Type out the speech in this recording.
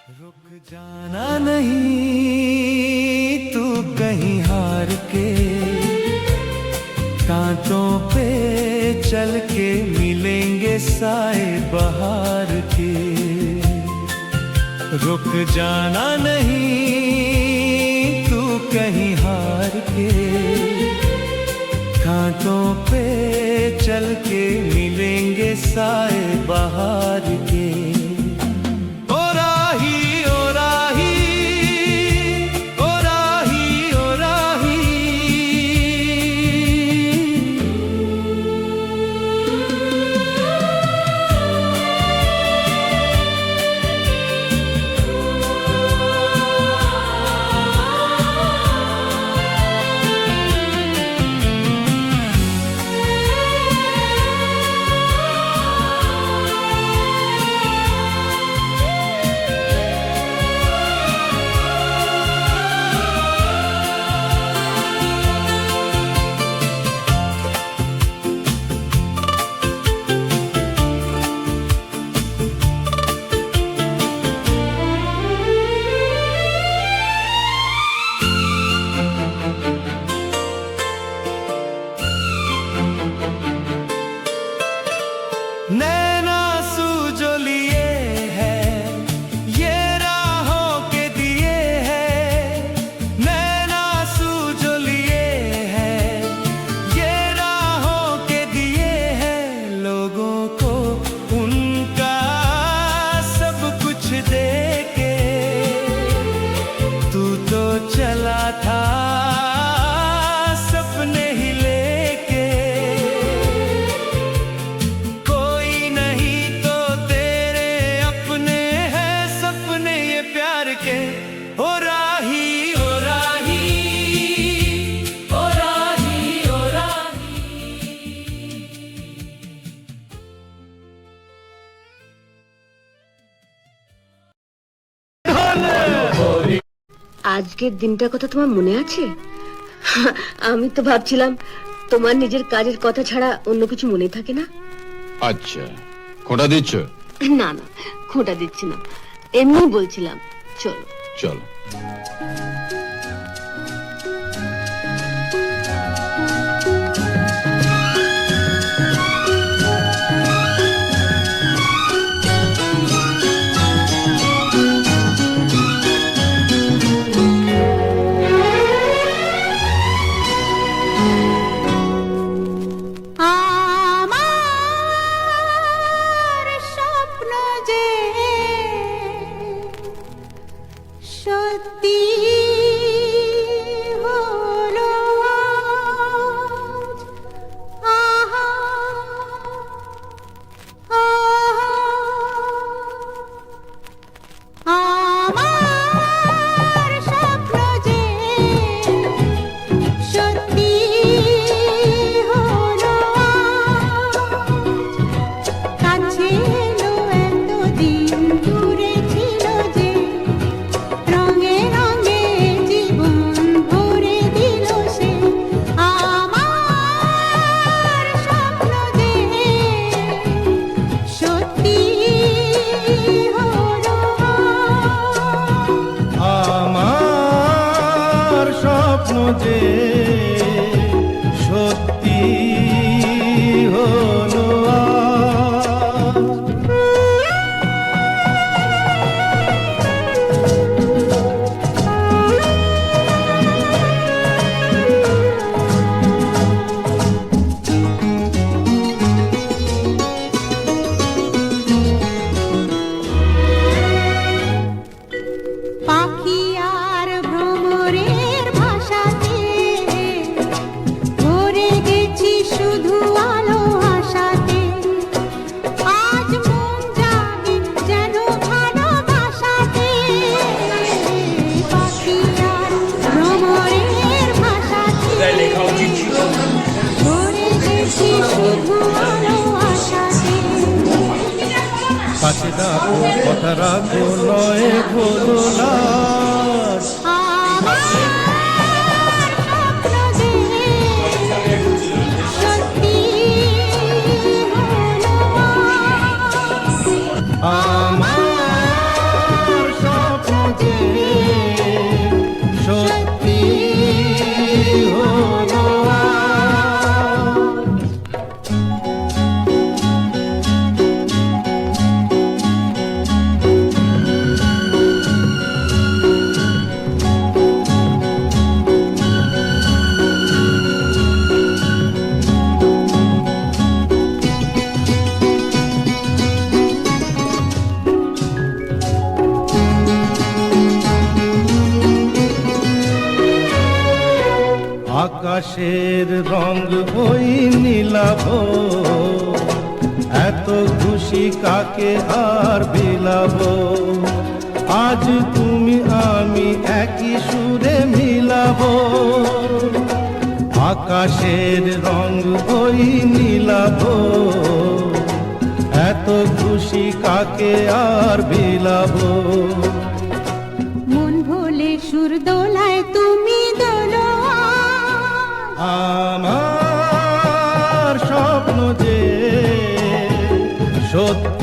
रुक जाना नहीं तू कहीं हार के, कांटों पे चल के मिलेंगे साए बहार के। रुक जाना नहीं तू कहीं हार के, कांटों पे चल के मिलेंगे साए बहार के। नैना सू जो लिए है ये राहों के दिए है, नैना सू जो लिए है ये राहों के दिए है। लोगों को उनका सब कुछ दे के तू तो चला था सपने ही लेके। ओ राही ओ राही ओ राही ओ राही। আজকের দিনটার কথা তোমার মনে আছে? আমি তো ভাবছিলাম তোমার নিজের কাজের কথা ছাড়া অন্য কিছু মনে থাকে না। আচ্ছা, খোঁটা দিচ্ছ? না না, খোঁটা দিচ্ছি না, এমনি বলছিলাম। চলো চলো। যে সত্যি হলো পাখি আর ভ্রমরের ভাষাতে ভরে গেছি শুধু আলো আশাতে। আজ মন জাগে যেন ভালোবাসাতে, পাখি আর ভ্রমরের ভাষাতে ভরে গেছি শুধু আলো আশাতে। কাছে ডাকো কথা রাখো নয় ভোলো না। আমার আকাশের রং ওই নীলাভ, এত খুশি কাকে আর বিলাবো। আজ তুমি আমি একই সুরে মিলাবো। আকাশের রং ওই নীলাভ, এত খুশি কাকে আর বিলাবো। মন ভোলে সুর দোলায় তুমি দোলো আমার স্বপ্ন যে সত্য